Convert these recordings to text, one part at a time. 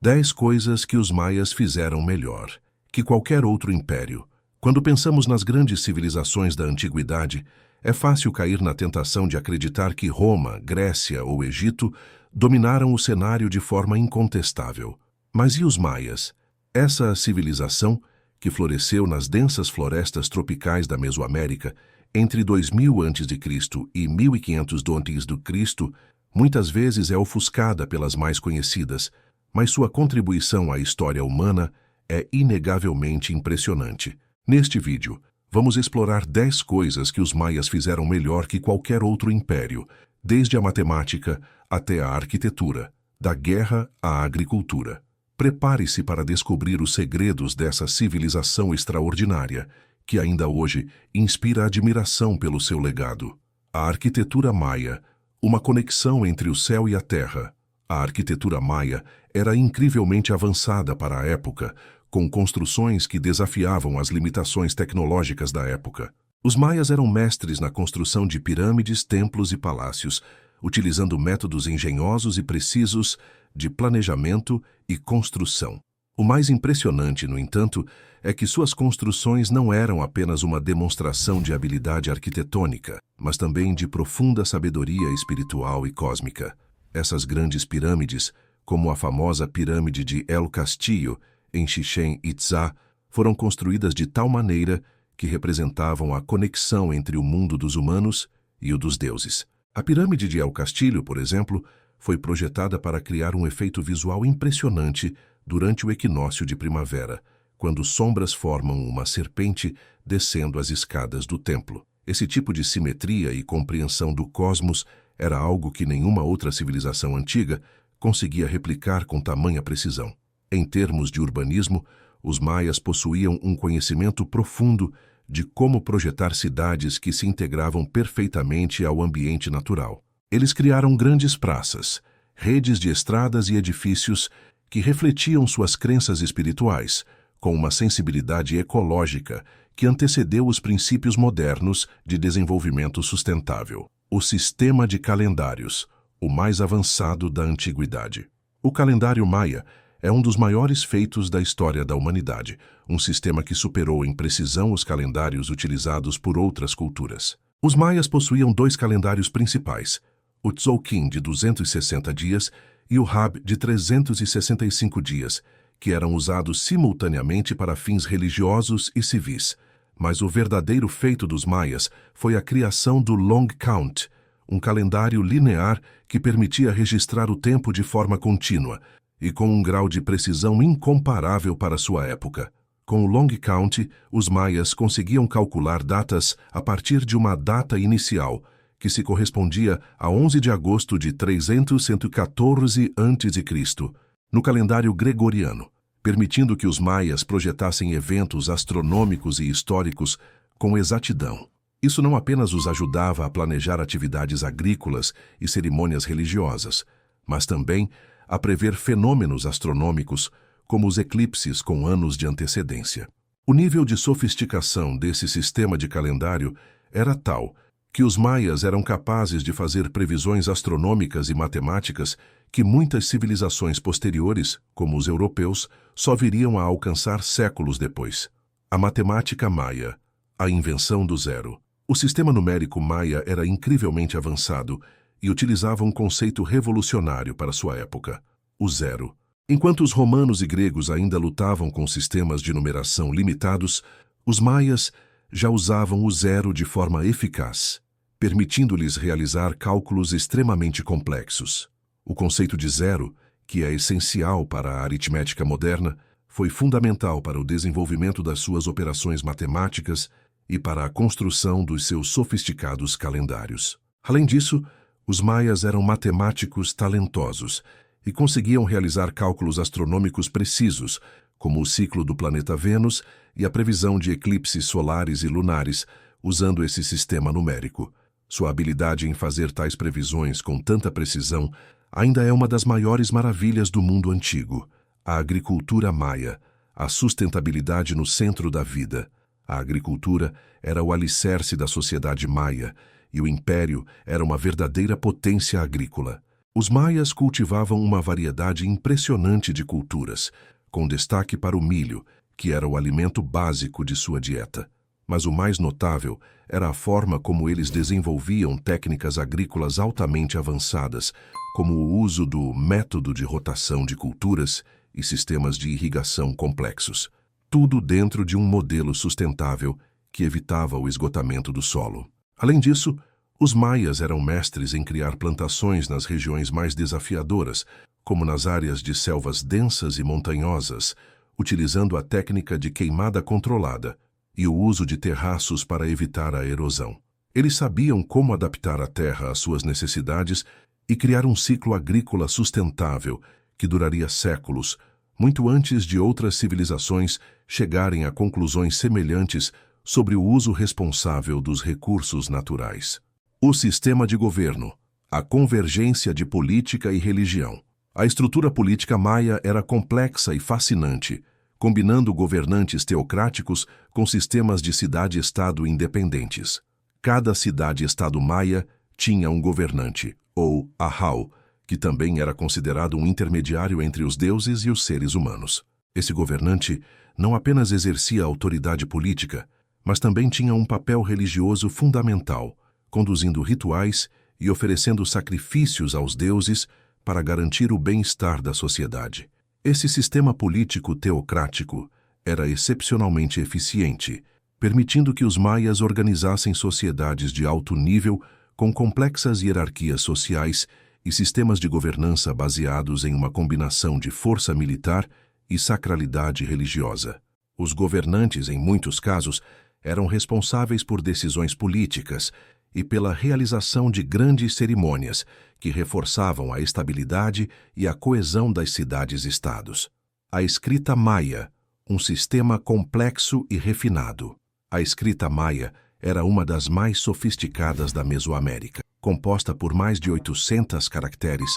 10 coisas que os maias fizeram melhor que qualquer outro império. Quando pensamos nas grandes civilizações da antiguidade, é fácil cair na tentação de acreditar que Roma, Grécia ou Egito dominaram o cenário de forma incontestável. Mas e os maias? Essa civilização, que floresceu nas densas florestas tropicais da Mesoamérica entre 2000 a.C. e 1500 d.C., muitas vezes é ofuscada pelas mais conhecidas, mas sua contribuição à história humana é inegavelmente impressionante. Neste vídeo, vamos explorar 10 coisas que os maias fizeram melhor que qualquer outro império, desde a matemática até a arquitetura, da guerra à agricultura. Prepare-se para descobrir os segredos dessa civilização extraordinária, que ainda hoje inspira admiração pelo seu legado. A arquitetura maia, uma conexão entre o céu e a terra. A arquitetura maia era incrivelmente avançada para a época, com construções que desafiavam as limitações tecnológicas da época. Os maias eram mestres na construção de pirâmides, templos e palácios, utilizando métodos engenhosos e precisos de planejamento e construção. O mais impressionante, no entanto, é que suas construções não eram apenas uma demonstração de habilidade arquitetônica, mas também de profunda sabedoria espiritual e cósmica. Essas grandes pirâmides, como a famosa pirâmide de El Castillo, em Chichén Itzá, foram construídas de tal maneira que representavam a conexão entre o mundo dos humanos e o dos deuses. A pirâmide de El Castillo, por exemplo, foi projetada para criar um efeito visual impressionante durante o equinócio de primavera, quando sombras formam uma serpente descendo as escadas do templo. Esse tipo de simetria e compreensão do cosmos era algo que nenhuma outra civilização antiga conseguia replicar com tamanha precisão. Em termos de urbanismo, os maias possuíam um conhecimento profundo de como projetar cidades que se integravam perfeitamente ao ambiente natural. Eles criaram grandes praças, redes de estradas e edifícios que refletiam suas crenças espirituais, com uma sensibilidade ecológica que antecedeu os princípios modernos de desenvolvimento sustentável. O sistema de calendários, o mais avançado da antiguidade. O calendário maia é um dos maiores feitos da história da humanidade, um sistema que superou em precisão os calendários utilizados por outras culturas. Os maias possuíam 2 calendários principais, o Tzolk'in de 260 dias e o Hab de 365 dias, que eram usados simultaneamente para fins religiosos e civis. Mas o verdadeiro feito dos maias foi a criação do Long Count, um calendário linear que permitia registrar o tempo de forma contínua, e com um grau de precisão incomparável para sua época. Com o Long Count, os maias conseguiam calcular datas a partir de uma data inicial, que se correspondia a 11 de agosto de 314 a.C., no calendário gregoriano, permitindo que os maias projetassem eventos astronômicos e históricos com exatidão. Isso não apenas os ajudava a planejar atividades agrícolas e cerimônias religiosas, mas também a prever fenômenos astronômicos, como os eclipses com anos de antecedência. O nível de sofisticação desse sistema de calendário era tal que os maias eram capazes de fazer previsões astronômicas e matemáticas que muitas civilizações posteriores, como os europeus, só viriam a alcançar séculos depois. A matemática maia, a invenção do zero. O sistema numérico maia era incrivelmente avançado e utilizava um conceito revolucionário para sua época, o zero. Enquanto os romanos e gregos ainda lutavam com sistemas de numeração limitados, os maias já usavam o zero de forma eficaz, permitindo-lhes realizar cálculos extremamente complexos. O conceito de zero, que é essencial para a aritmética moderna, foi fundamental para o desenvolvimento das suas operações matemáticas e para a construção dos seus sofisticados calendários. Além disso, os maias eram matemáticos talentosos e conseguiam realizar cálculos astronômicos precisos, como o ciclo do planeta Vênus e a previsão de eclipses solares e lunares, usando esse sistema numérico. Sua habilidade em fazer tais previsões com tanta precisão ainda é uma das maiores maravilhas do mundo antigo. A agricultura maia, a sustentabilidade no centro da vida. A agricultura era o alicerce da sociedade maia, e o império era uma verdadeira potência agrícola. Os maias cultivavam uma variedade impressionante de culturas, com destaque para o milho, que era o alimento básico de sua dieta. Mas o mais notável era a forma como eles desenvolviam técnicas agrícolas altamente avançadas, como o uso do método de rotação de culturas e sistemas de irrigação complexos. Tudo dentro de um modelo sustentável que evitava o esgotamento do solo. Além disso, os maias eram mestres em criar plantações nas regiões mais desafiadoras, como nas áreas de selvas densas e montanhosas, utilizando a técnica de queimada controlada e o uso de terraços para evitar a erosão. Eles sabiam como adaptar a terra às suas necessidades e criar um ciclo agrícola sustentável que duraria séculos, muito antes de outras civilizações chegarem a conclusões semelhantes sobre o uso responsável dos recursos naturais. O sistema de governo, a convergência de política e religião. A estrutura política maia era complexa e fascinante, combinando governantes teocráticos com sistemas de cidade-estado independentes. Cada cidade-estado maia tinha um governante, ou ahau, que também era considerado um intermediário entre os deuses e os seres humanos. Esse governante não apenas exercia autoridade política, mas também tinha um papel religioso fundamental, conduzindo rituais e oferecendo sacrifícios aos deuses para garantir o bem-estar da sociedade. Esse sistema político teocrático era excepcionalmente eficiente, permitindo que os maias organizassem sociedades de alto nível com complexas hierarquias sociais e sistemas de governança baseados em uma combinação de força militar e sacralidade religiosa. Os governantes, em muitos casos, eram responsáveis por decisões políticas e pela realização de grandes cerimônias que reforçavam a estabilidade e a coesão das cidades-estados. A escrita maia, um sistema complexo e refinado. A escrita maia era uma das mais sofisticadas da Mesoamérica. Composta por mais de 800 caracteres,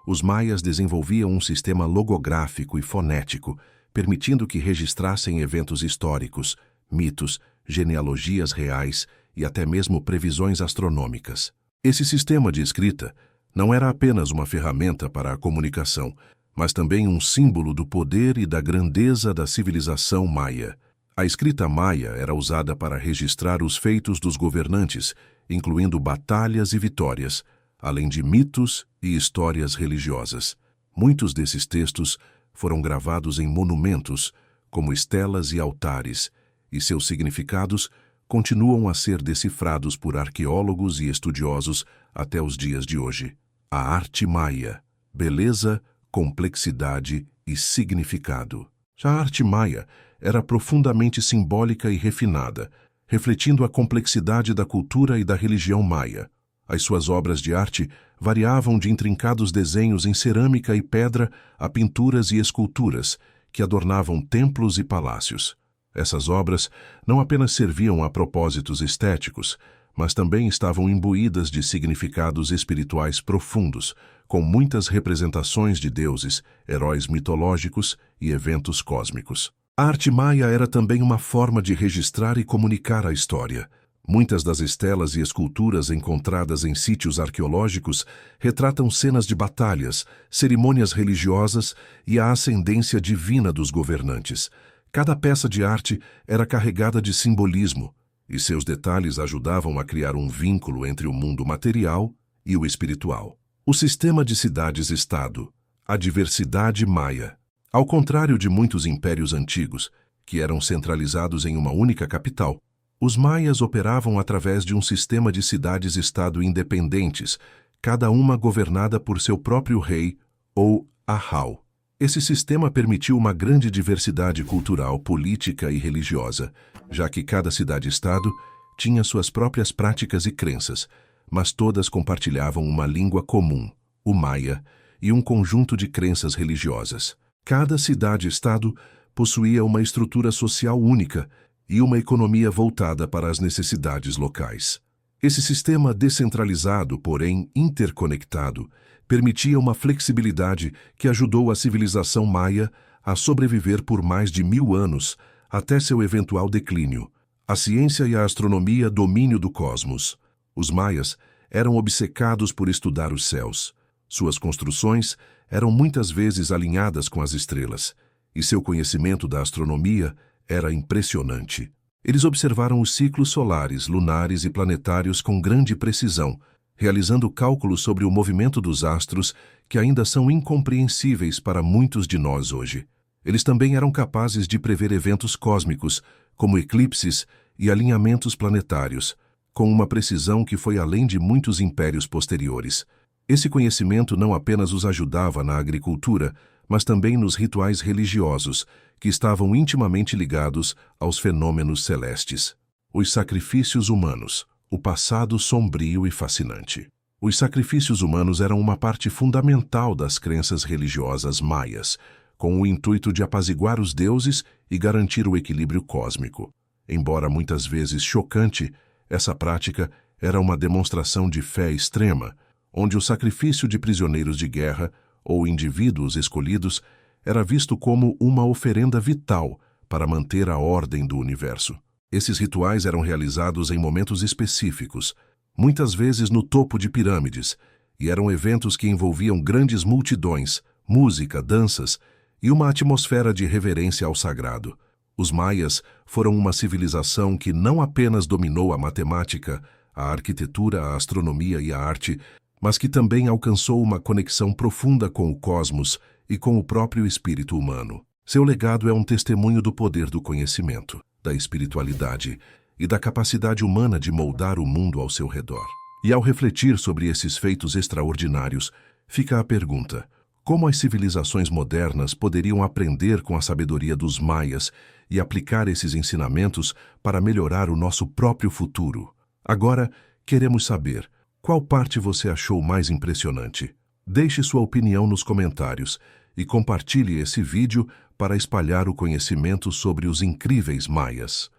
os maias desenvolviam um sistema logográfico e fonético, permitindo que registrassem eventos históricos, mitos, genealogias reais e até mesmo previsões astronômicas. Esse sistema de escrita não era apenas uma ferramenta para a comunicação, mas também um símbolo do poder e da grandeza da civilização maia. A escrita maia era usada para registrar os feitos dos governantes, incluindo batalhas e vitórias, além de mitos e histórias religiosas. Muitos desses textos foram gravados em monumentos, como estelas e altares, e seus significados continuam a ser decifrados por arqueólogos e estudiosos até os dias de hoje. A arte maia: beleza, complexidade e significado. Já a arte maia era profundamente simbólica e refinada, refletindo a complexidade da cultura e da religião maia. As suas obras de arte variavam de intrincados desenhos em cerâmica e pedra a pinturas e esculturas que adornavam templos e palácios. Essas obras não apenas serviam a propósitos estéticos, mas também estavam imbuídas de significados espirituais profundos, com muitas representações de deuses, heróis mitológicos e eventos cósmicos. A arte maia era também uma forma de registrar e comunicar a história. Muitas das estelas e esculturas encontradas em sítios arqueológicos retratam cenas de batalhas, cerimônias religiosas e a ascendência divina dos governantes. Cada peça de arte era carregada de simbolismo, e seus detalhes ajudavam a criar um vínculo entre o mundo material e o espiritual. O sistema de cidades-estado, a diversidade maia. Ao contrário de muitos impérios antigos, que eram centralizados em uma única capital, os maias operavam através de um sistema de cidades-estado independentes, cada uma governada por seu próprio rei, ou ahau. Esse sistema permitiu uma grande diversidade cultural, política e religiosa, já que cada cidade-estado tinha suas próprias práticas e crenças, mas todas compartilhavam uma língua comum, o maia, e um conjunto de crenças religiosas. Cada cidade-estado possuía uma estrutura social única e uma economia voltada para as necessidades locais. Esse sistema descentralizado, porém interconectado, permitia uma flexibilidade que ajudou a civilização maia a sobreviver por mais de 1000 anos, até seu eventual declínio. A ciência e a astronomia, domínio do cosmos. Os maias eram obcecados por estudar os céus. Suas construções eram muitas vezes alinhadas com as estrelas, e seu conhecimento da astronomia era impressionante. Eles observaram os ciclos solares, lunares e planetários com grande precisão, realizando cálculos sobre o movimento dos astros que ainda são incompreensíveis para muitos de nós hoje. Eles também eram capazes de prever eventos cósmicos, como eclipses e alinhamentos planetários, com uma precisão que foi além de muitos impérios posteriores. Esse conhecimento não apenas os ajudava na agricultura, mas também nos rituais religiosos, que estavam intimamente ligados aos fenômenos celestes. Os sacrifícios humanos, o passado sombrio e fascinante. Os sacrifícios humanos eram uma parte fundamental das crenças religiosas maias, com o intuito de apaziguar os deuses e garantir o equilíbrio cósmico. Embora muitas vezes chocante, essa prática era uma demonstração de fé extrema, onde o sacrifício de prisioneiros de guerra ou indivíduos escolhidos era visto como uma oferenda vital para manter a ordem do universo. Esses rituais eram realizados em momentos específicos, muitas vezes no topo de pirâmides, e eram eventos que envolviam grandes multidões, música, danças e uma atmosfera de reverência ao sagrado. Os maias foram uma civilização que não apenas dominou a matemática, a arquitetura, a astronomia e a arte, mas que também alcançou uma conexão profunda com o cosmos e com o próprio espírito humano. Seu legado é um testemunho do poder do conhecimento, da espiritualidade e da capacidade humana de moldar o mundo ao seu redor. E ao refletir sobre esses feitos extraordinários, fica a pergunta: como as civilizações modernas poderiam aprender com a sabedoria dos maias e aplicar esses ensinamentos para melhorar o nosso próprio futuro? Agora, queremos saber: qual parte você achou mais impressionante? Deixe sua opinião nos comentários e compartilhe esse vídeo para espalhar o conhecimento sobre os incríveis maias.